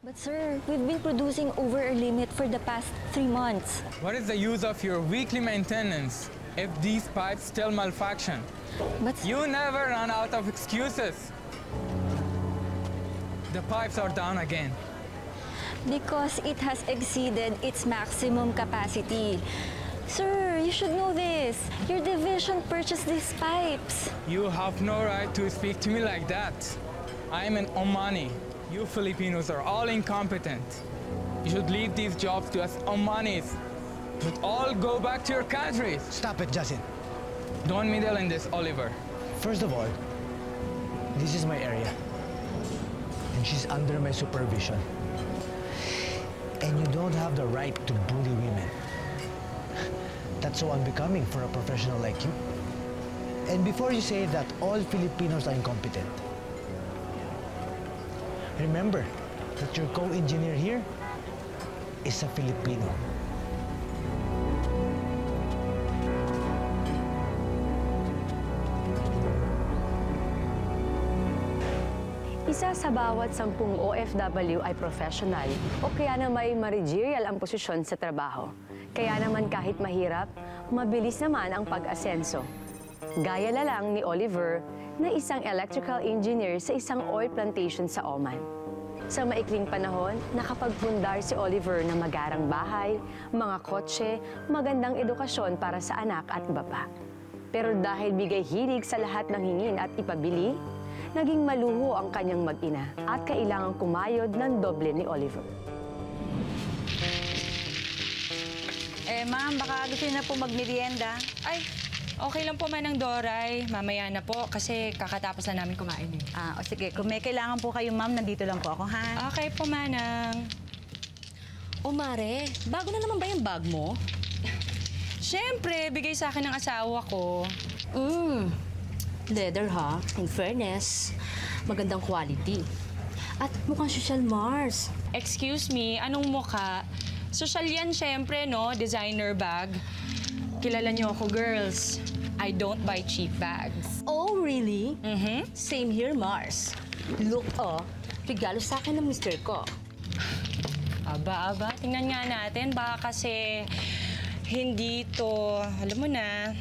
But sir, we've been producing over our limit for the past 3 months. What is the use of your weekly maintenance if these pipes still malfunction? But You never run out of excuses. The pipes are down again. because it has exceeded its maximum capacity. Sir, you should know this. Your division purchased these pipes. You have no right to speak to me like that. I am an Omani. You Filipinos are all incompetent. You should leave these jobs to us Omanis. But all go back to your countries. Stop it, Justin. Don't meddle in this, Oliver. First of all, this is my area. And she's under my supervision. And you don't have the right to bully women. That's so unbecoming for a professional like you. And before you say that all Filipinos are incompetent, remember that your co-engineer here is a Filipino. Isa sa bawat 10 OFW ay professional o kaya na may managerial ang posisyon sa trabaho. Kaya naman kahit mahirap, mabilis naman ang pag-asenso. Gaya na lang ni Oliver na isang electrical engineer sa isang oil plantation sa Oman. Sa maikling panahon, nakapagpundar si Oliver ng magarang bahay, mga kotse, magandang edukasyon para sa anak at iba pa. Pero dahil bigay hilig sa lahat ng hingin at ipabili, naging maluho ang kanyang mag-ina at kailangang kumayod ng doble ni Oliver. Ma'am, baka gusto niyo na po magmerienda. Ay, okay lang po Manang Doray. Mamaya na po kasi kakatapos na namin kumain eh. O sige, kung may kailangan po kayo, ma'am, nandito lang po ako, ha? Okay po, Manang. O Mare, bago na naman ba yung bag mo? Siyempre, bigay sa akin ng asawa ko. Leather ha, in fairness. Magandang quality. At mukhang social Mars. Excuse me, anong mukha? Social yan siyempre, no? Designer bag. Kilala niyo ako, girls. I don't buy cheap bags. Oh, really? Mm-hmm. Same here, Mars. Look, regalo sa akin ng mister ko. Aba, tingnan nga natin. Baka kasi hindi to, alam mo na.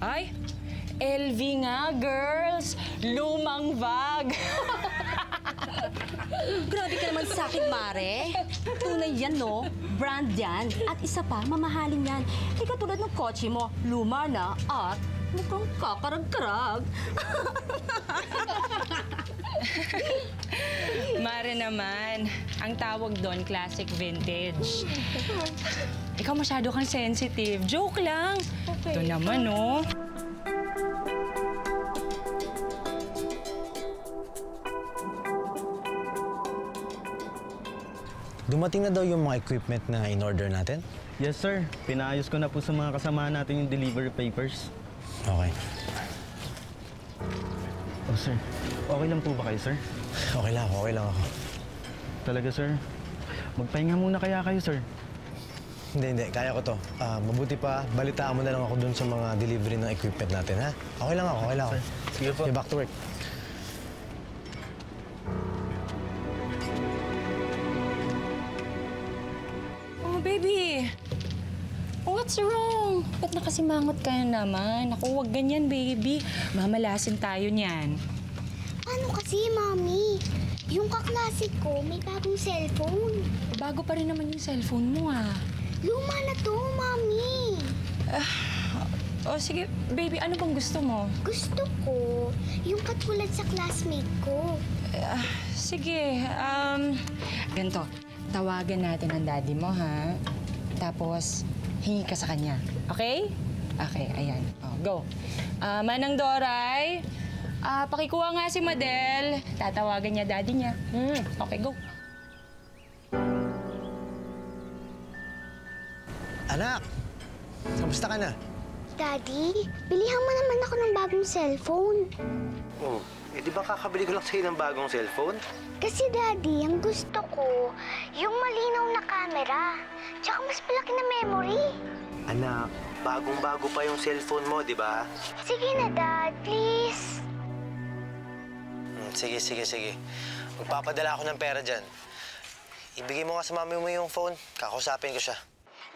Ay, LV nga, girls. Lumang bag. Grabe ka naman sa akin, Mare. Tunay yan, no? Brand yan. At isa pa, mamahalin yan. Di ka tulad ng kotse mo, luma na at mukhang kakarag-karag. Mare naman, ang tawag doon, classic vintage. Ikaw masyado kang sensitive. Joke lang. Okay. Ito naman, no? Dumating na daw yung mga equipment na in-order natin? Yes, sir. Pinaayos ko na po sa mga kasama natin yung delivery papers. Okay. Oh, sir. Okay lang po ba kayo, sir? Okay lang ako. Talaga, sir? Magpahinga muna kaya kayo, sir? Hindi. Kaya ko to. Mabuti pa, balitaan mo na lang ako dun sa mga delivery ng equipment natin, ha? Okay lang ako. Sir, sige po. Okay, back to work. Oh, baby. What's wrong? Ba't nakasimangot ka na naman? Naku, wag ganyan, baby. Mamalasin tayo niyan. Ano kasi, Mami? Yung kaklase ko, may bagong cellphone. Bago pa rin naman yung cellphone mo, ah. Luma na to, Mami. Oh, sige, baby, ano bang gusto mo? Gusto ko yung katulad sa classmate ko. Sige, ganito. Tawagan natin ang daddy mo, ha? Tapos, hingi ka sa kanya. Okay? Okay, ayan. Oh, go. Manang Doray, pakikuha nga si Madel. Tatawagan niya daddy niya. Okay, go. Anak! Kamusta ka na? Daddy, bilihan mo naman ako ng bagong cellphone. Oh, di ba kakabili ko lang sa'yo ng bagong cellphone? Kasi, Daddy, ang gusto ko, yung malinaw na camera. Tsaka mas malaki na memory. Anak, bagong-bago pa yung cellphone mo, di ba? Sige na, Dad. Please. Sige. Magpapadala ako ng pera dyan. Ibigay mo nga sa mami mo yung phone. Kakausapin ko siya.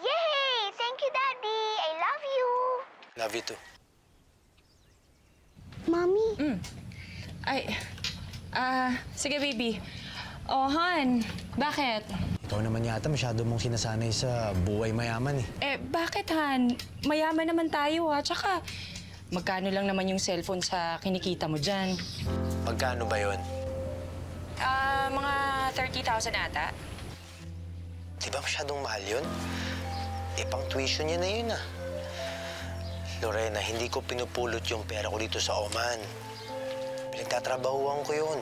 Yay! Thank you, Daddy! I love you! Love you too. Mommy? Sige, baby. Oh, Han, bakit? Ikaw naman yata masyado mong sinasanay sa buhay mayaman eh. Bakit, Han? Mayaman naman tayo, ha? Tsaka, magkano lang naman yung cellphone sa kinikita mo dyan? Magkano ba yun? Mga 30,000 ata. Di ba masyadong mahal yun? Pang tuition niya na yun ah. Lorena, hindi ko pinupulot yung pera ko dito sa Oman. Pinagtatrabahuan ko yun.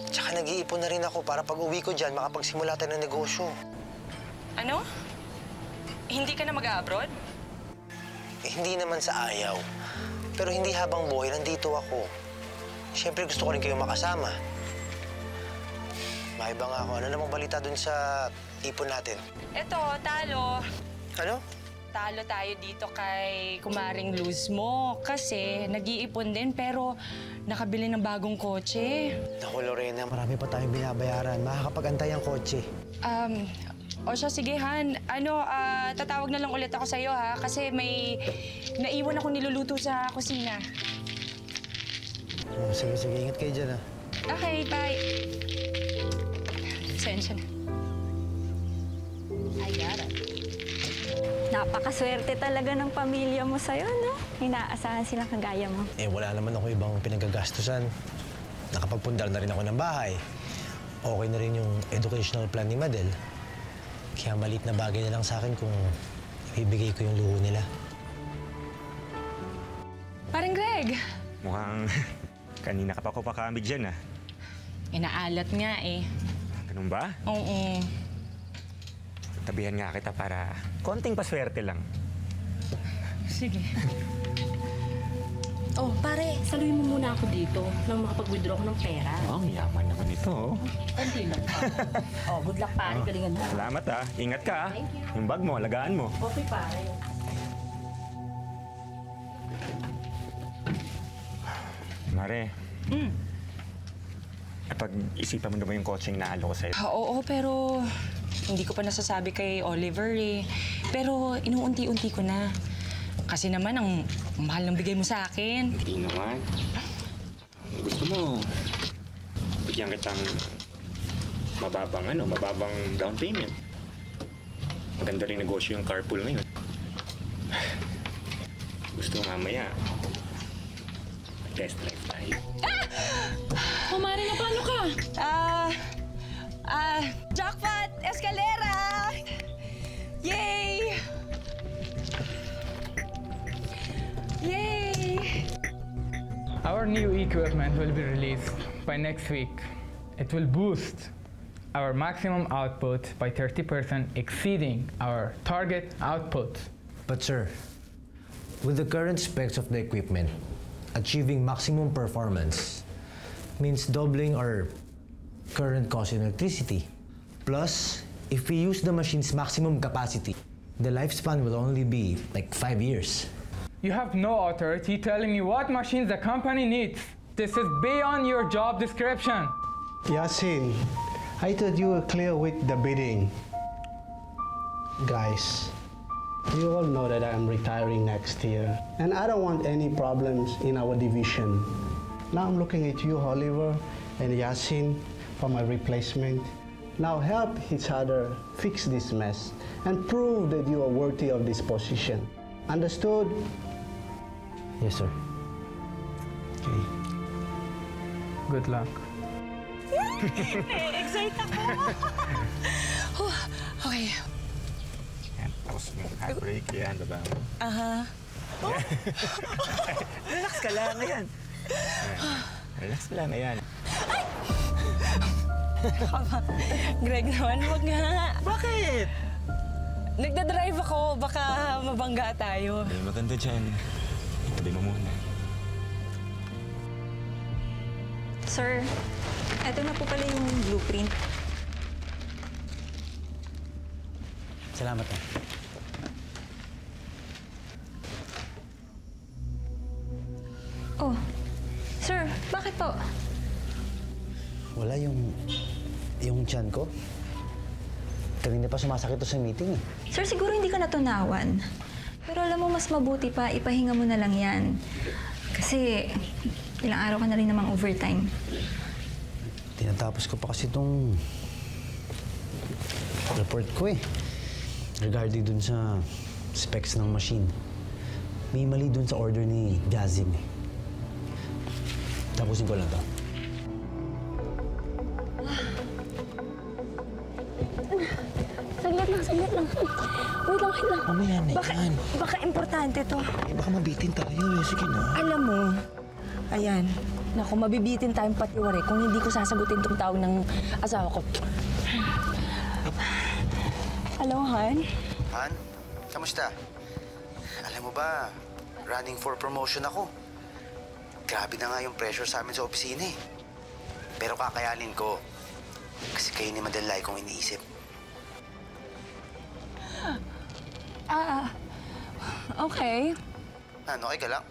Tsaka nag-iipon na rin ako para pag uwi ko dyan, makapagsimula tayo ng negosyo. Ano? Hindi ka na mag-abroad? Hindi naman sa ayaw. Pero hindi habang buhay, nandito ako. Siyempre gusto ko rin kayong makasama. Maiba nga ako. Ano namang balita dun sa ipon natin? Eto, talo. Ano? Talo tayo dito kay Kumaring Luz mo. Kasi nag-iipon din pero nakabili ng bagong kotse. Naku, Lorena, marami pa tayong binabayaran. Makakapag-antay ang kotse. O siya, sige, Han. Tatawag na lang ulit ako sa'yo, ha? Kasi may naiwan ako niluluto sa kusina. Oh, sige, ingat kayo dyan, ha? Okay, bye. Sensya na. Napakaswerte talaga ng pamilya mo sa'yo, no? Inaasahan silang kagaya mo. Wala naman ako ibang pinagagastusan. Nakapagpundar na rin ako ng bahay. Okay na rin yung educational plan ni Madel. Kaya maliit na bagay na lang sa akin kung ibibigay ko yung luho nila. Parang Greg. Mukhang kanina ka pa ko pakamig dyan, ah. Inaalat nga, eh. Ganun ba? Oo. Tabihan nga kita para konting paswerte lang. Sige. Oh, pare, saluhin mo muna ako dito nang makapag-withdraw ko ng pera. Oh, ang yaman naman ito, oh. Konti lang. Oh, good luck, pare. Galingan mo. Salamat, ah. Ingat ka, ah. Thank you. Yung bag mo, alagaan mo. Okay, pare. Mare. Pag-isipan mo na ba yung coaching na alo ko sa'yo? Oo, pero hindi ko pa nasasabi kay Oliver, eh. Pero inuunti-unti ko na. Kasi naman, ang mahal ng bigay mo sa akin. Hindi naman. Gusto mo, bigyan kitang mababang down payment. Maganda rin negosyo yung carpool ngayon. Gusto mamaya, test drive tayo. Kumari na paano ka? Jackpot! Escalera! Yay! Yay! Our new equipment will be released by next week. It will boost our maximum output by 30%, exceeding our target output. But sir, with the current specs of the equipment, achieving maximum performance means doubling our current cost in electricity. Plus, if we use the machine's maximum capacity, the lifespan will only be like 5 years. You have no authority telling me what machines the company needs. This is beyond your job description. Yasin, I thought you were clear with the bidding. Guys, you all know that I'm retiring next year, and I don't want any problems in our division. Now I'm looking at you, Oliver, and Yasin for my replacement. Now help each other fix this mess and prove that you are worthy of this position. Understood? Yes, sir. Okay. Good luck. Excite ako! Okay. Yan, tapos mo. Break yan, baba mo. Relax ka lang, ayan. Relax ka lang, ayan. Greg naman, wag nga. Bakit? Nagdadrive ako, baka mabangga tayo. Ay, maganda dyan. Itabi mo muna. Sir, eto na po pala yung blueprint. Salamat na. Oh, sir, bakit po? Wala yung tiyan ko. Kanina pa sumasakit to sa meeting eh. Sir, siguro hindi ka natunawan. Pero alam mo, mas mabuti pa, ipahinga mo na lang yan. Kasi ilang araw ka na rin namang overtime. Tinatapos ko pa kasi itong report ko eh. Regarding dun sa specs ng machine. May mali dun sa order ni Jazim eh. Tapusin ko lang to. Saglit lang. Wait lang. Mamaya na yan. Baka importante to. Eh, baka mabitin tayo eh. Sige na. Alam mo, ayan, naku, mabibitin tayong patiwari kung hindi ko sasagutin tong tawag ng asawa ko. Hello, Han? Han, kamusta? Alam mo ba, running for promotion ako. Grabe na nga yung pressure sa amin sa opisina eh. Pero kakayanin ko. Kasi kayo ni Madelay kong iniisip. Okay. Ano, okay ka lang?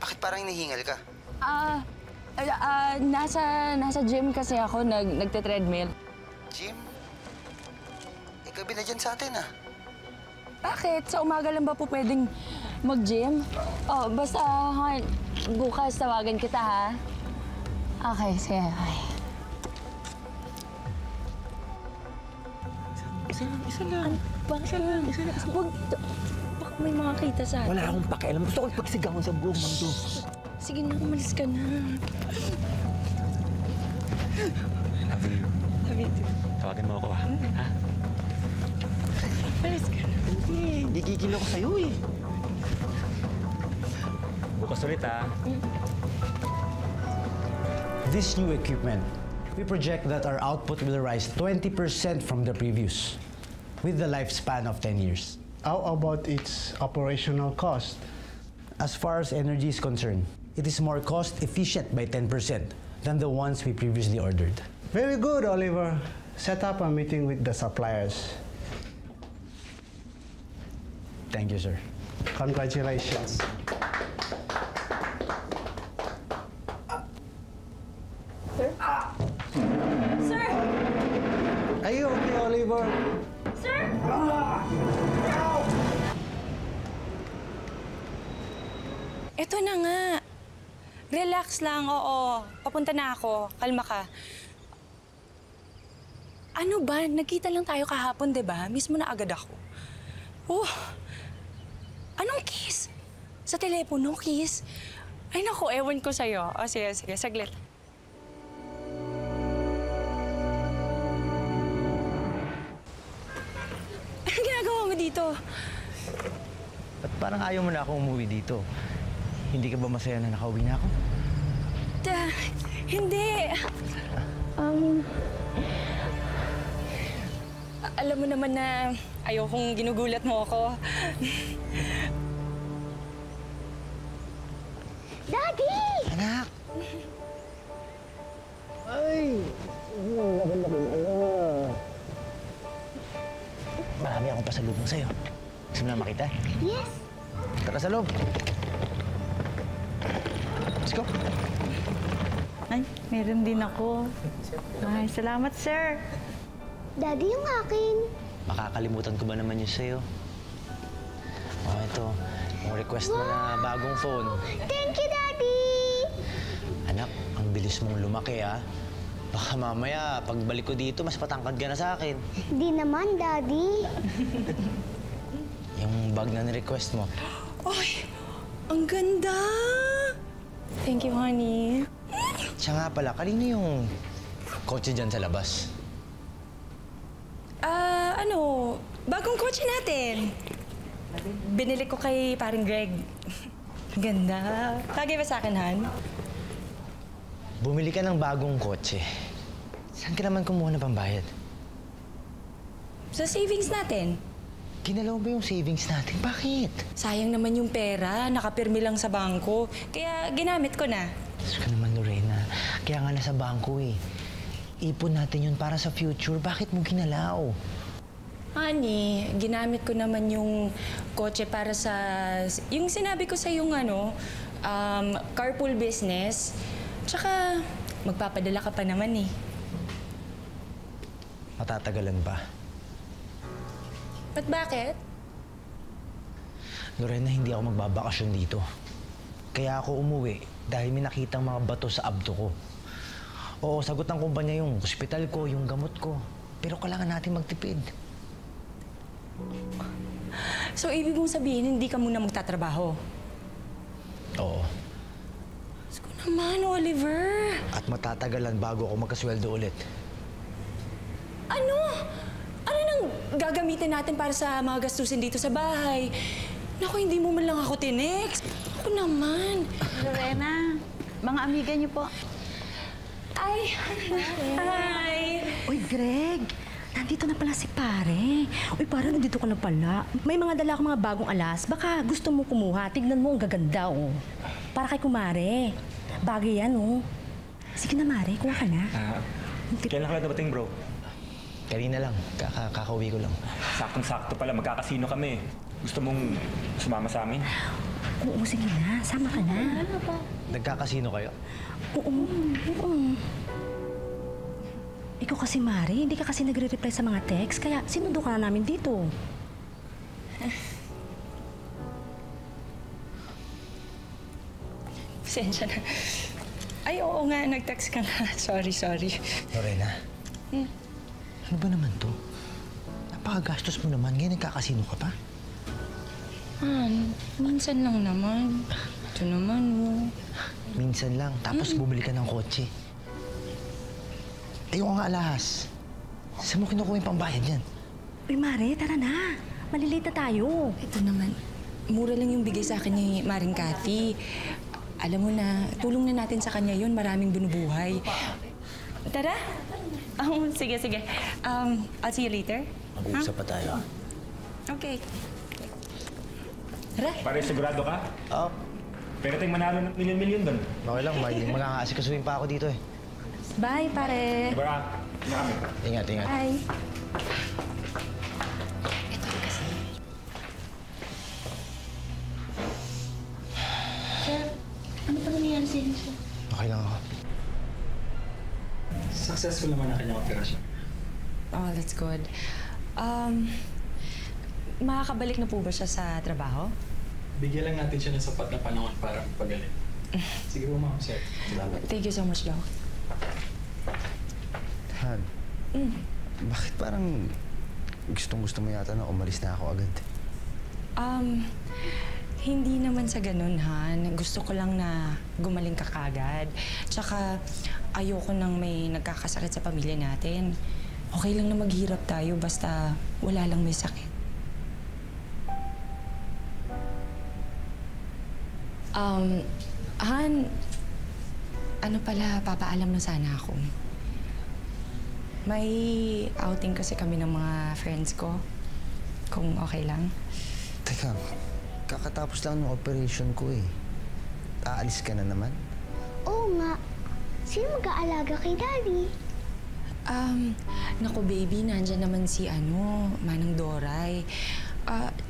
Bakit parang hinihingal ka? Nasa gym kasi ako, nagte-treadmill. Jim? Gabi na dyan sa atin ah. Bakit? Sa umaga lang ba po pwedeng mag-gym? Oh, basta, Han, bukas tawagan kita, ha? Okay, sige. Okay. Isa lang. Huwag, baka may makakita sa atin. Wala akong pakialam. Gusto ko ipagsigawan sa buong mundo. Sige na, umalis ka na. Love you. Love you too. Tawagan mo ako, ha? Ha? Umalis ka na. Hindi gigil ako sa'yo eh. Bukas ulit, ha? This new equipment, we project that our output will rise 20% from the previous, with the lifespan of 10 years. How about its operational cost? As far as energy is concerned, it is more cost efficient by 10% than the ones we previously ordered. Very good, Oliver. Set up a meeting with the suppliers. Thank you, sir. Congratulations. Sir! Are you okay, Oliver? Sir! Ito na nga. Relax lang, oo. Papunta na ako. Kalma ka. Ano ba? Nagkita lang tayo kahapon, di ba? Mismo na agad ako. Oh! Anong kiss? Sa telepono, kiss? Ay naku, ewan ko sa'yo. O sige, saglit. Anong ginagawa mo dito? Ba't parang ayaw mo na akong umuwi dito? Hindi ka ba masaya na nakauwi na ako? Hindi. Alam mo naman na ayokong ginugulat mo ako. Daddy! Anak! Ay! Marami akong pasalubong sa'yo. Gusto mo na makita? Yes! Tara sa loob. Let's go. Ay, meron din ako. Ay, salamat, sir. Daddy, yung akin. Makakalimutan ko ba naman yun sa'yo? Oh, ito. Yung request mo na bagong phone. Thank you, Daddy! Anak, ang bilis mong lumaki, ah. Baka mamaya, pagbalik ko dito, mas patangkad ka na sa akin. Di naman, Daddy. Yung bag na ni-request mo. Ay, ang ganda! Thank you, honey. Siya nga pala, kanino yung kotse dyan sa labas? Bagong kotse natin. Binili ko kay paring Greg. Ganda. Tagay ba sa akin, Han? Bumili ka ng bagong kotse. Saan ka naman kumuha ng pambayad? Sa savings natin. Ginalaw ba yung savings natin? Bakit? Sayang naman yung pera. Nakapirmi lang sa bangko. Kaya ginamit ko na. Diyos ka naman, Lorena. Kaya nga nasa bangko eh. Ipon natin yun para sa future. Bakit mo ginalaw? Honey, ginamit ko naman yung kotse para sa... Yung sinabi ko sa yung carpool business. Tsaka, magpapadala ka pa naman eh. Matatagalan ba? Ba't bakit? Lorena, hindi ako magbabakasyon dito. Kaya ako umuwi dahil may nakitang mga bato sa abdo ko. Oo, sagot ng kumpanya yung ospital ko, yung gamot ko. Pero kailangan natin magtipid. So, ibig mong sabihin, hindi ka muna magtatrabaho? Oo. Diyos ko naman, Oliver. At matatagalan bago ako magkasweldo ulit. Ano? Ano nang gagamitin natin para sa mga gastusin dito sa bahay? Naku, hindi mo man lang ako tinext. Ako naman. Lorena, mga amiga niyo po. Ay, hi. Uy, Greg! Nandito na pala si pare. Uy, pare, nandito ka na pala. May mga dala akong mga bagong alas. Baka gusto mo kumuha. Tignan mo, ang gaganda, oh. Para kay kumare. Bagay yan, oh. Sige na, Mare. Kuha ka na. Kailan ka dating, bro? Kanina lang. Kakauwi ko lang. Saktong-sakto pala. Magkakasino kami. Gusto mong sumama sa amin? Oo, sige na. Sama ka na. Nagkakasino kayo? Oo. Ikaw kasi, Mare, hindi ka kasi nagre-reply sa mga text, kaya sinundo ka na namin dito. Pasensya na. Ay, oo nga, nag-text ka na. Sorry. Lorena, ano ba naman to? Napakagastos mo naman. Ngayon nagkakasino ka pa? Minsan lang naman. Ito naman, oh. Minsan lang. Tapos bumili ka ng kotse. Ayoko nga alahas. Saan mo kinukuha yung pambayad yan? Uy, Mare, tara na. Malilate na tayo. Ito naman, mura lang yung bigay sa akin ni Maring Cathy. Alam mo na, tulong na natin sa kanya yun. Maraming binubuhay. Tara? Sige. I'll see you later. Mag-uusap pa tayo. Okay. Tara. Pare, sigurado ka? Oo. Pero tayong manalo ng milyon-milyon doon. Okay lang, may makakaasikasuhin pa ako dito eh. Bye, pare. Diba? Ingat. Bye. Sir, ano pa nangyayari sa inyo, sir? Okay lang ako. Successful naman ang kanyang operasyon. Oh, that's good. Makakabalik na po ba siya sa trabaho? Bigyan lang natin siya ng sapat na panahon para magpagaling. Sige po, ma'am, sir. Salamat. Thank you so much, Doc. Han, bakit parang gustong-gusto mo yata na umalis na ako agad? Hindi naman sa ganun, Han. Gusto ko lang na gumaling ka kagad. Tsaka, ayoko nang may nagkakasakit sa pamilya natin. Okay lang na maghirap tayo basta wala lang may sakit. Han, ano pala, papaalam na sana ako. May outing kasi kami ng mga friends ko. Kung okay lang. Teka, kakatapos lang ng operation ko eh. Aalis ka na naman? Oo nga. Sino mag-aalaga kay Daddy? Naku baby, nandyan naman si Manang Doray.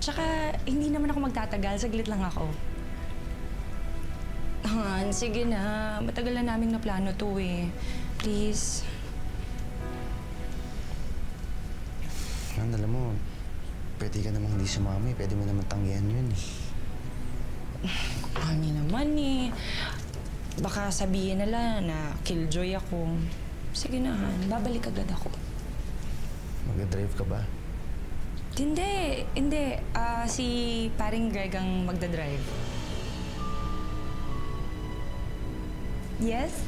Tsaka, hindi naman ako magtatagal. Saglit lang ako. Han, sige na. Matagal na naming naplano to eh. Please. Han, alam mo, pwede ka namang hindi sumama eh. Pwede mo naman tanggihan yun eh. Kami naman eh. Baka sabihin nila na killjoy ako. Sige na, Han. Babalik agad ako. Mag-drive ka ba? Hindi. Si paring Greg ang magdadrive. Yes?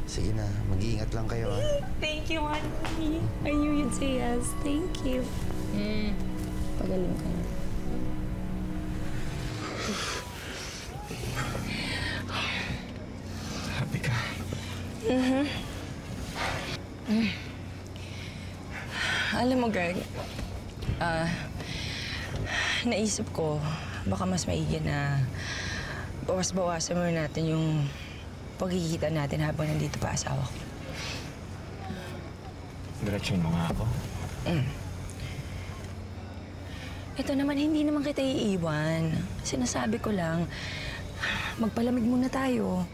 Sige na, mag-iingat lang kayo ah. Thank you, honey. I knew you'd say yes. Thank you. Pagaling ka na. Happy ka? Alam mo, Greg, naisip ko, baka mas maigi na bawas-bawasan muna natin yung pagkikita natin habang nandito pa asawa ko. Diretsyon mo nga ako. Ito naman, hindi naman kita iiwan. Sinasabi ko lang, magpalamig muna tayo.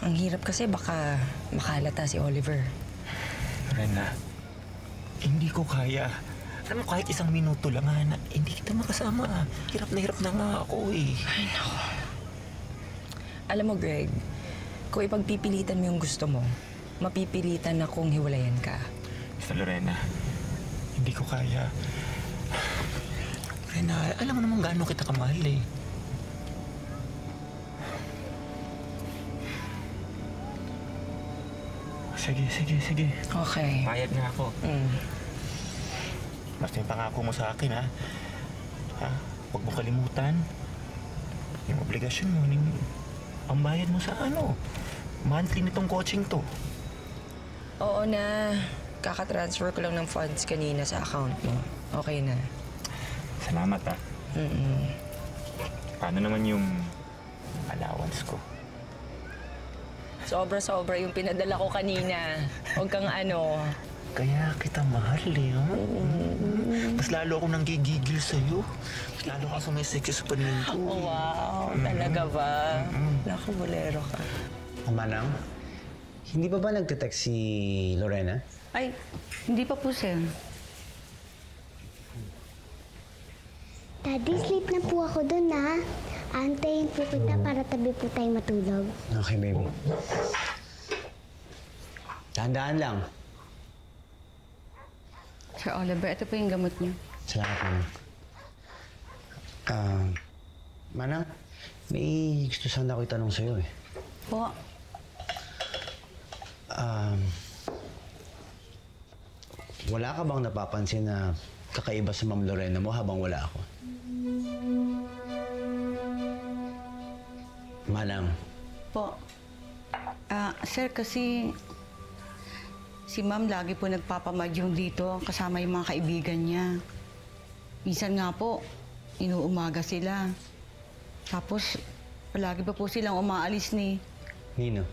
Ang hirap kasi baka makalata si Oliver. Lorena, hindi ko kaya. Alam mo, kahit isang minuto lang, hindi kita makasama. Hirap na nga ako eh. Ay, naku. Alam mo, Greg, kung ipagpipilitan mo yung gusto mo, mapipilitan akong hiwalayan ka. Basta, Lorena, hindi ko kaya. Lorena, alam mo naman gaano kita kamahal eh. Sige. Okay. Payag na ako. Basta yung pangako mo sa akin, ha? Huwag mo kalimutan. Yung obligasyon mo, ang bayad mo sa monthly nitong coaching to. Oo na. Kaka-transfer ko lang ng funds kanina sa account mo. Okay na. Salamat, ha? Paano naman yung allowance ko? Sobra-sobra yung pinadala ko kanina. Huwag kang Kaya kita mahal eh, ha? Mas lalo ako nang gigigil sa'yo. Mas lalo ka sumisexy sa paningin ko. Oh, wow. Talaga ba? Naku, bolero ka. Manang, hindi pa ba nagte-text si Lorena? Ay, hindi pa po, sir. Daddy, sleep na po ako dun, ha? Antayin po kita para tabi po tayo matulog. Okay, baby. Dahan-dahan lang. Sir Oliver, ito po yung gamot niyo. Salamat, Manang. Manang, may gusto sana ako itanong sa'yo eh. Po. Wala ka bang napapansin na kakaiba sa Ma'am Lorena mo habang wala ako? Manang. Po. Sir, kasi si Ma'am lagi po nagpapamadyong dito kasama yung mga kaibigan niya. Minsan nga po, inuumaga sila. Tapos, palagi pa po silang umaalis ni... Nino?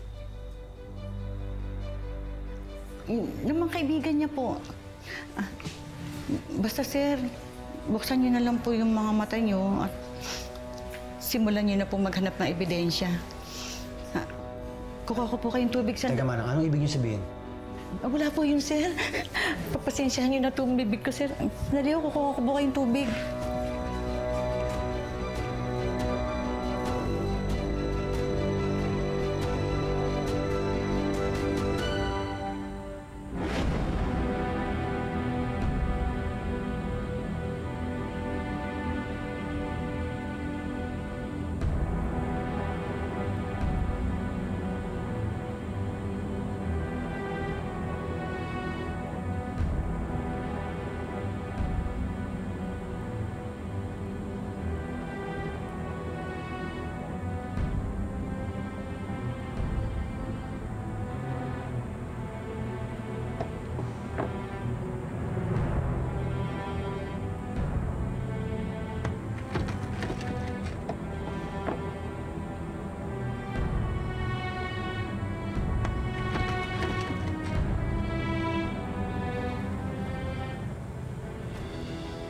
Yung mga kaibigan niya po. Basta, sir, buksan niyo na lang po yung mga mata niyo at simulan niyo na po maghanap ng ebidensya. Kukuha ko po kayong tubig sa... Teka, Manang, anong ibig niyo sabihin? Wala po yun, sir. Papasensyahan niyo na itong bibig ko, sir. Dali ko, kukuha ko po kayong tubig.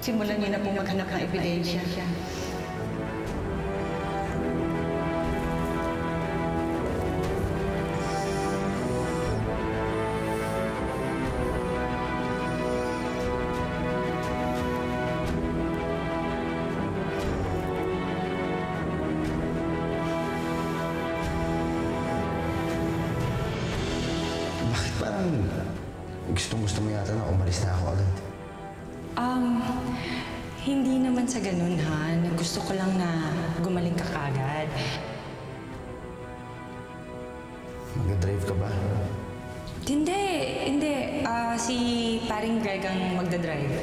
Simulan niyo na po maghanap ng ebidensya. Bakit parang gusto mo yata na umalis na ako agad? Hindi naman sa ganun, Han. Gusto ko lang na gumaling ka kagad. Mag-drive ka ba? Hindi. Si paring Greg ang magdadrive.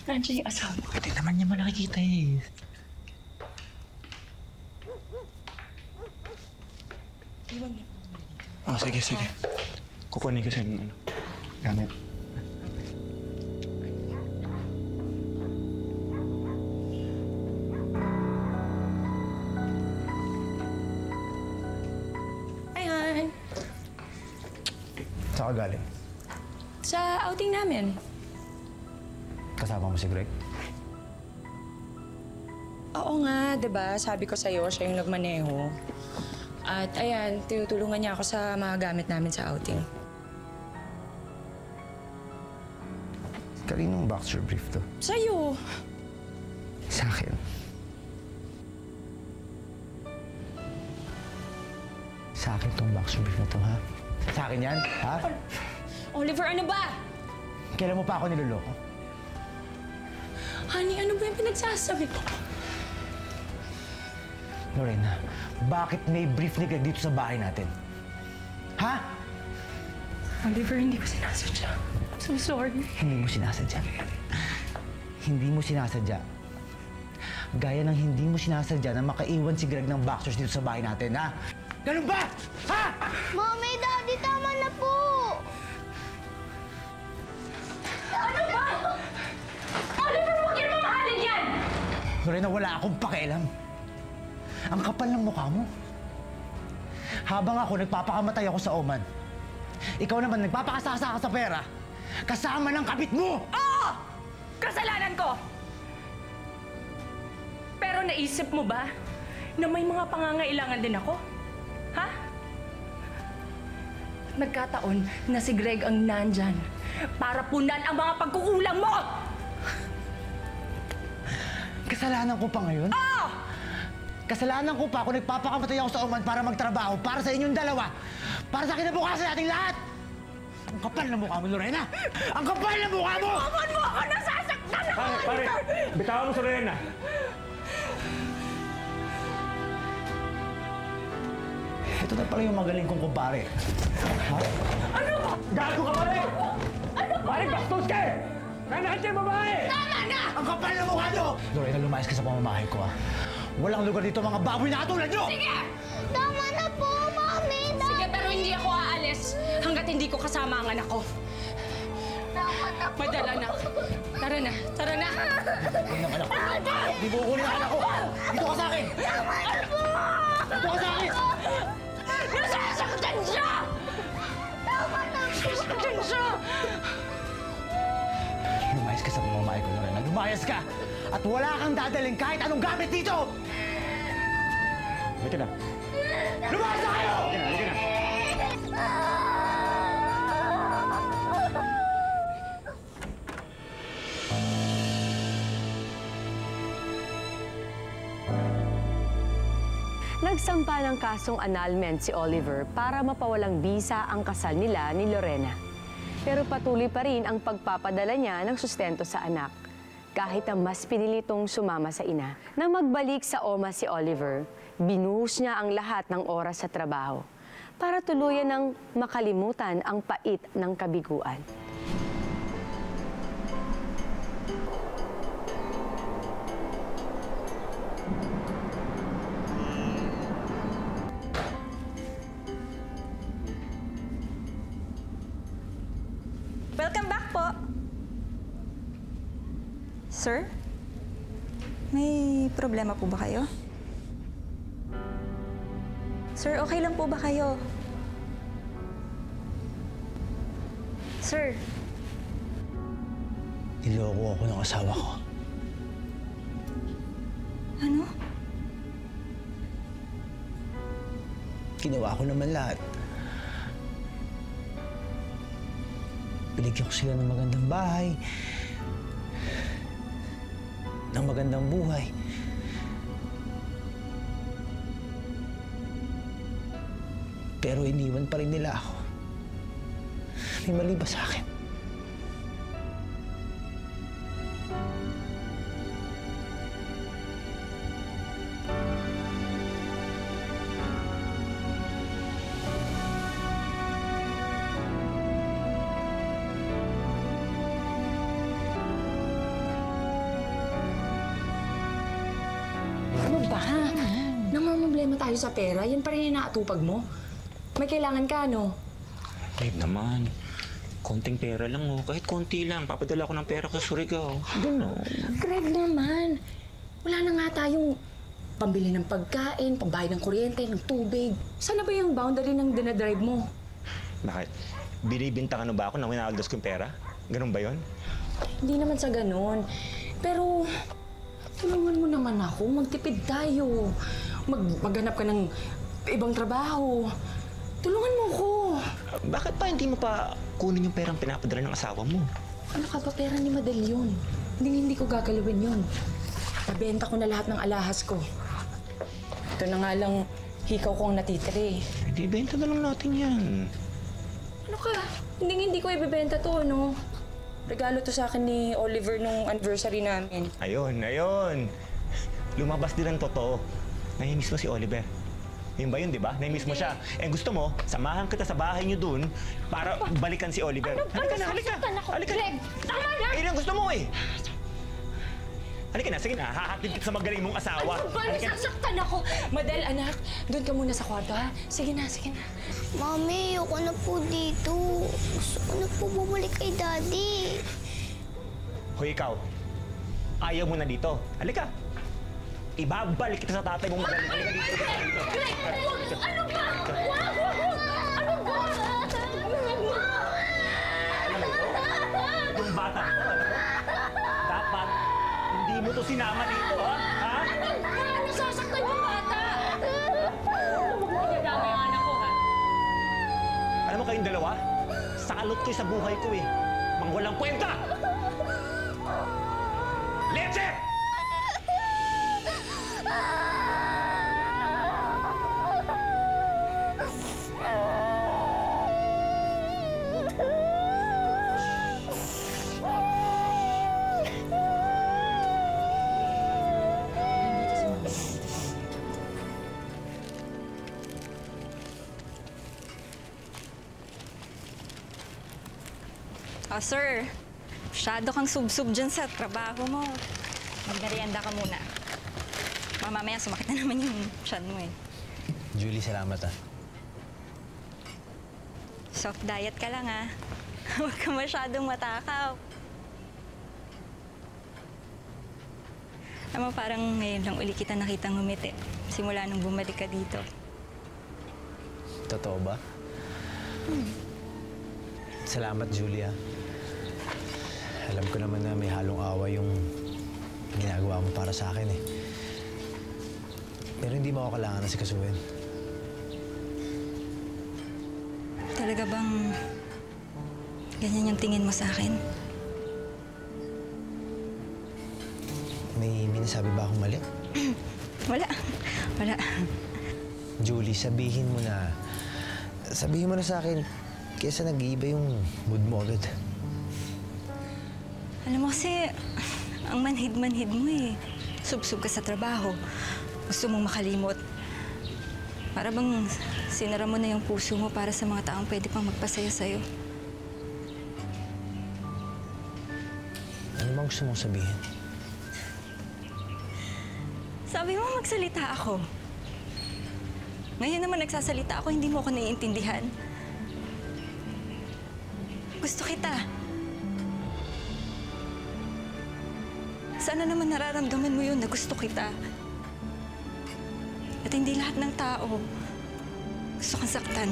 Nandiyan yung asawa ko. Hindi naman niya malakikita eh. Sige. Kukunin ko sa gamit. Hi, Han. Saan ka galing? Sa outing namin. Kasama mo si Greg? Oo nga, 'di ba? Sabi ko sa'yo, siya yung nagmaneho. At ayan, tinutulungan niya ako sa mga gamit namin sa outing. Kaninong boxer brief to? Sa'yo! Sa akin. Sa akin tong boxer brief na to, ha? Sa akin yan, ha? Oliver, ano ba? Kailan mo pa ako niloloko? Honey, ano ba yung pinagsasabi ko? Lorena, bakit may brief ni Greg dito sa bahay natin? Ha? Oliver, hindi ko sinasadya. So sorry. Hindi mo sinasadya. Hindi mo sinasadya. Gaya ng hindi mo sinasadya na makaiwan si Greg ng boxers dito sa bahay natin, ha? Ganun ba? Ha? Mommy, Daddy, tama na po! Ano ba? Oliver, huwag yun mamahalin yan! Lorena, wala akong pakialam. Ang kapal ng mukha mo. Habang ako nagpapakamatay ako sa Oman, ikaw naman nagpapakasasa ka sa pera, kasama ng kabit mo! Oo! Kasalanan ko! Pero naisip mo ba na may mga pangangailangan din ako? Ha? Nagkataon na si Greg ang nandyan para punan ang mga pagkukulang mo! Kasalanan ko pa ngayon? Oo! Kasalanan ko pa kung nagpapakamatay ako sa Oman para magtrabaho para sa inyong dalawa, para sa kinabukasan nating lahat! Ang kapal ng mukha mo, Lorena! Ang kapal ng mukha mo! Huwag mo ako nasasaktan ako! Pare! Bitawan mo si Lorena! Ito na pala yung magaling kong kumpare. Ha? Ano ba? Gago ka, pare! Ano ba? Pare, bastos ka eh! Nanakit yung babae! Tama na! Ang kapal ng mukha nyo! Lorena, lumayas ka sa pamamahay ko, ha? Walang lugar dito mga baboy na katulad nyo! Sige! Tama na po, Mommy! Sige, pero hindi ako aalis hanggat hindi ko kasama ang anak ko. Tama na po! Madala na. Tara na, tara na! Kunin ang anak ko! Di mo kunin ang anak ko! Dito ka sa akin! Tama na po! Dito ka sa akin! Nasasaktan siya! Tama na po! Nasasaktan siya! Lumayas ka sa pamamahay ko, Lorena. Lumayas ka! At wala kang dadaling kahit anong gamit dito! Halika na. Lumayas na kayo! Halika na. Nagsampa ng kasong annulment si Oliver para mapawalang bisa ang kasal nila ni Lorena. Pero patuloy pa rin ang pagpapadala niya ng sustento sa anak, kahit ang mas pinilitong sumama sa ina. Nang magbalik sa OMA si Oliver, binuhos niya ang lahat ng oras sa trabaho para tuluyan ng makalimutan ang pait ng kabiguan. Welcome back po. Sir? May problema po ba kayo? Sir, okay lang po ba kayo? Sir? Niloko ako ng asawa ko. Ano? Ginawa ko naman lahat. Binigyan ko sila ng magandang bahay, ng magandang buhay. Pero iniwan pa rin nila ako. May mali ba sa akin? Ano ba? Namamroblema tayo sa pera, yan pa rin inaatupag mo. May kailangan ka, ano? Babe naman, konting pera lang oh. Kahit konti lang, papadala ko ng pera sa Surigao. Ganun. Greg naman, wala na nga tayong pambili ng pagkain, pambayad ng kuryente, ng tubig. Sana ba yung boundary ng dinadrive mo? Bakit? Binibinta ka na ba ako na winaldos kong pera? Ganun ba yon? Hindi naman sa ganun. Pero, tulungan mo naman ako. Magtipid tayo. Maghanap ka ng ibang trabaho. Tulungan mo ko. Bakit pa hindi mo pa kunin yung perang pinapadala ng asawa mo? Ano ka ba? Pera ni Madel yun. Hindi ko gagalawin yun. Nabenta ko na lahat ng alahas ko. Ito na nga lang, hikaw ko ang natitiri. Hindi, benta na lang natin yan. Ano ka? Hindi ko ibebenta to, no? Regalo to sa akin ni Oliver nung anniversary namin. Ayun. Lumabas din ang totoo. Nahimiss mo si Oliver. Yun ba yun, di ba? Nahimiss mo siya. Eh gusto mo, samahan kita sa bahay niyo dun para balikan si Oliver. Halika na. Halika. Greg, tama na! Eh, ang gusto mo eh. Halika na, sige na. Hahatid kita sa magaling mong asawa. Ano ba? Nasasaktan ako! Madel, anak, doon ka muna sa kwarto, ha? Sige na. Mami, ayoko na po dito. Gusto ko na po bumalik kay Daddy. Hoy, ikaw. Ayaw mo na dito. Halika. Ibabalik kita sa tatay mong magaling. Halika dito. Greg! Ano ba? Wag! Ano ba? Yung bata mo, alam mo? Dapat hindi mo to sinama dito, ha? Ano ba? Nasasaktan yung bata! Huwag mo kinadama yung anak ko, ha? Alam mo kayong dalawa? Salot kayo sa buhay ko eh. Mang walang kwenta! Leche! Oh, sir. Masyado kang sub-sub dyan sa trabaho mo. Magmerienda ka muna. Mamaya sumakit na naman yung tiyan mo eh. Julie, salamat ah. Soft diet ka lang ah. Huwag ka masyadong matakaw. Alam mo, parang ngayon lang uli kita nakitang ngumiti. Simula nung bumalik ka dito. Totoo ba? Salamat, Julia. Alam ko naman na may halong awa yung ginagawa mo para sa akin eh. Pero hindi mo ako kailangan na sikasuhin. Talaga bang ganyan yung tingin mo sa akin? May nasabi ba akong mali? Wala. Julie, sabihin mo na sa akin kaysa nag-iiba yung mood mo agad. Alam mo kasi, ang manhid-manhid mo eh. Sub-sub ka sa trabaho. Gusto mong makalimot. Para bang sinara mo na yung puso mo para sa mga taong pwede pang magpasaya sa'yo. Ano bang gusto mong sabihin? Sabi mo magsalita ako. Ngayon naman nagsasalita ako, hindi mo ako naiintindihan. Gusto kita. Sana naman nararamdaman mo yun na gusto kita. At hindi lahat ng tao gusto kang saktan.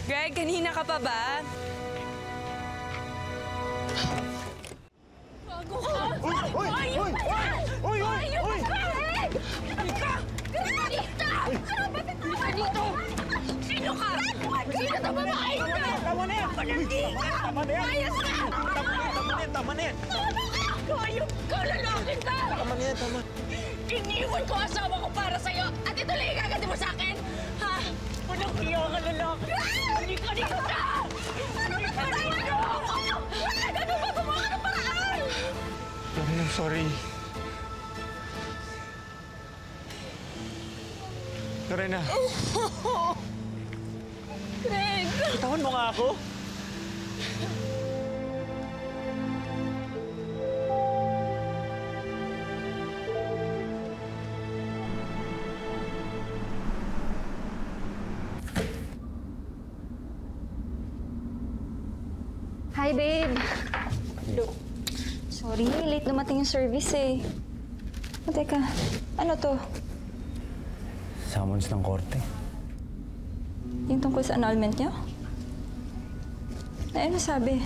Greg, kanina ka pa ba? Bago ka! Ayun pa! Ayun pa! Greg! Greg! Ano ba ka dito? Sino ka? Sino ito babae ka? Tama na yan! Palandi ka! Ayos ka! Tama na yan! Ayun ka! Lalaki ka! Tama na yan, tama. Iniwan ko asawa ko para sa'yo at ito lang ikagati mo sa akin? Ha? Walang hiya ka lalaki! Hindi ka dito ka! Ano ba tayo? Ano ba gumawa ka ng paraan? I'm sorry. Lorena. Greg! Bitawan mo nga ako. dumating yung service eh. O teka, ano to? Summons ng korte. Yung tungkol sa annulment niyo? Eh, ano sabi?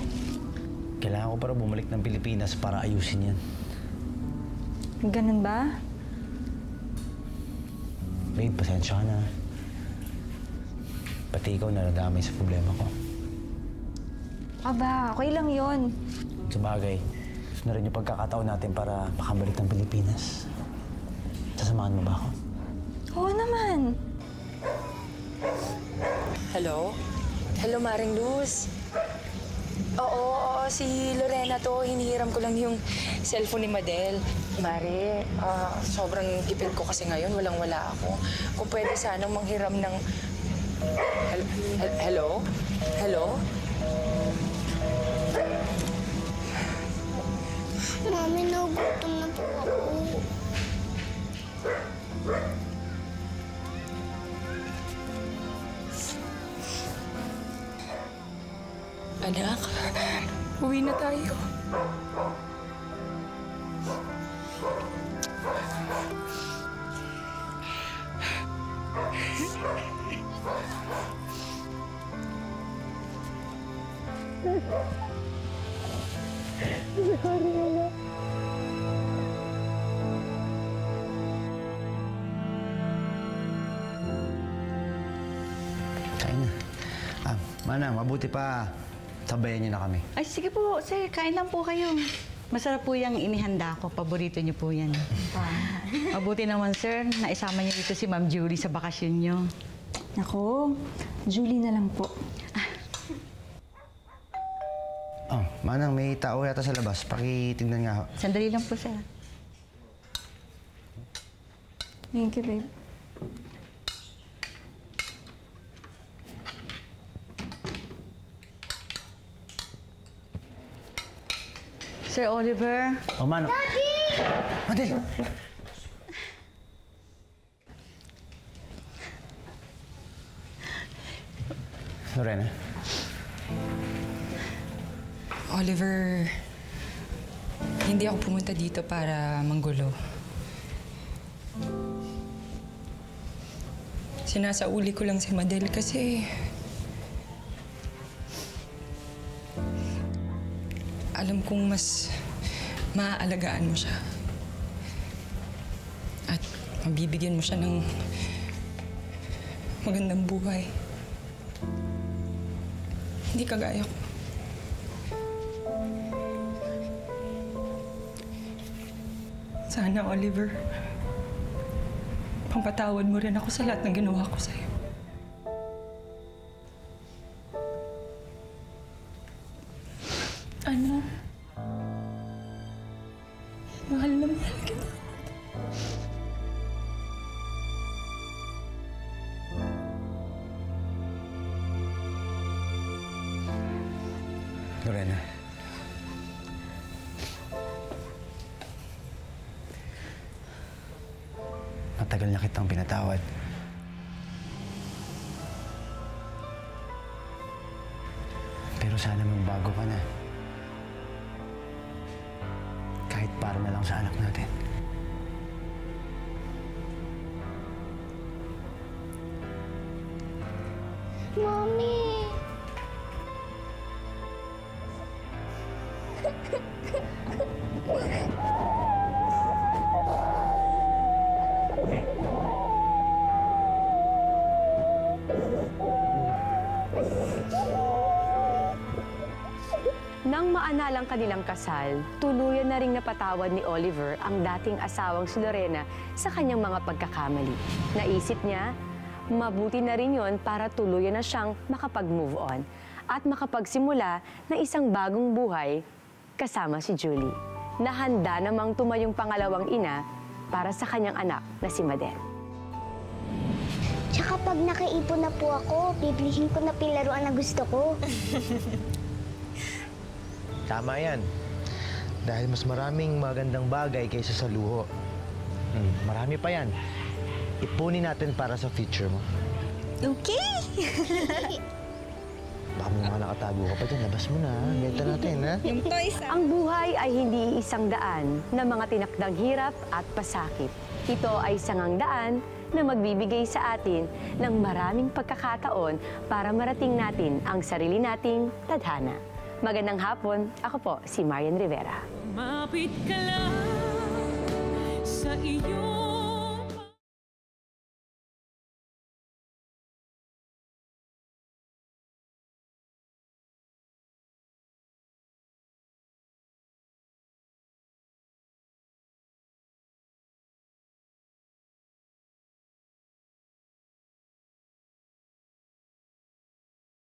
Kailangan ko para bumalik ng Pilipinas para ayusin yan. Ganun ba? Babe, pasensya ka na. Pati ikaw naradamay sa problema ko. Aba, okay lang yon. Sabagay, gusto na rin yung pagkakataon natin para makabalik ng Pilipinas. Sasamahan mo ba ako? Oo naman. Hello? Hello, Maring Luz. Oo, si Lorena to. Hinihiram ko lang yung cellphone ni Madel. Mare, sobrang tipid ko kasi ngayon. Walang-wala ako. Kung pwede sanang manghiram ng... Hello? Hello? Mami, nagutom na po ako. Anak, uwi na tayo. Kain na. Manang, mabuti pa. Sabayan niyo na kami. Ay, sige po, sir. Kain lang po kayo. Masarap po yung inihanda ko. Paborito niyo po yan. Mabuti naman, sir, na isama niyo dito si Ma'am Julie sa bakasyon niyo. Ako, Julie na lang po. Oh, Manang, may tao yata sa labas. Pakitignan nga ho. Sandali lang po, sir. Thank you, babe. Sir Oliver. Oh, Manang. Daddy! Madel! Lorena? Oliver, hindi ako pumunta dito para manggulo. Sinasauli ko lang si Madel kasi... alam kong mas maaalagaan mo siya. At mabibigyan mo siya ng magandang buhay. Hindi kagaya ko. Sana, Oliver, pampatawad mo rin ako sa lahat ng ginawa ko sa'yo. Ano? Mahal na mahal kita. Lorena. Matagal na kitang pinatawad. Pero sana magbago ka na. Kahit para na lang sa anak natin. Mommy! Nang maanalang kanilang kasal, tuluyan na ring napatawad ni Oliver ang dating asawang si Lorena sa kanyang mga pagkakamali. Naisip niya, mabuti na rin yon para tuluyan na siyang makapag-move on at makapagsimula ng isang bagong buhay kasama si Julie, na handa namang tumayong pangalawang ina para sa kanyang anak na si Madel. Tsaka pag nakaipon na po ako, biblihin ko na pilaruan na gusto ko. Tama yan. Dahil mas maraming magandang bagay kaysa sa luho. Marami pa yan. Ipunin natin para sa future mo. Okay! Baka may mga nakatago ka pa dyan. Labas mo na. Benta natin, ha? Yung toys, Ang buhay ay hindi isang daan na mga tinakdang hirap at pasakit. Ito ay sangang daan na magbibigay sa atin ng maraming pagkakataon para marating natin ang sarili nating tadhana. Magandang hapon. Ako po si Marian Rivera. Mapit ka lang sa iyo.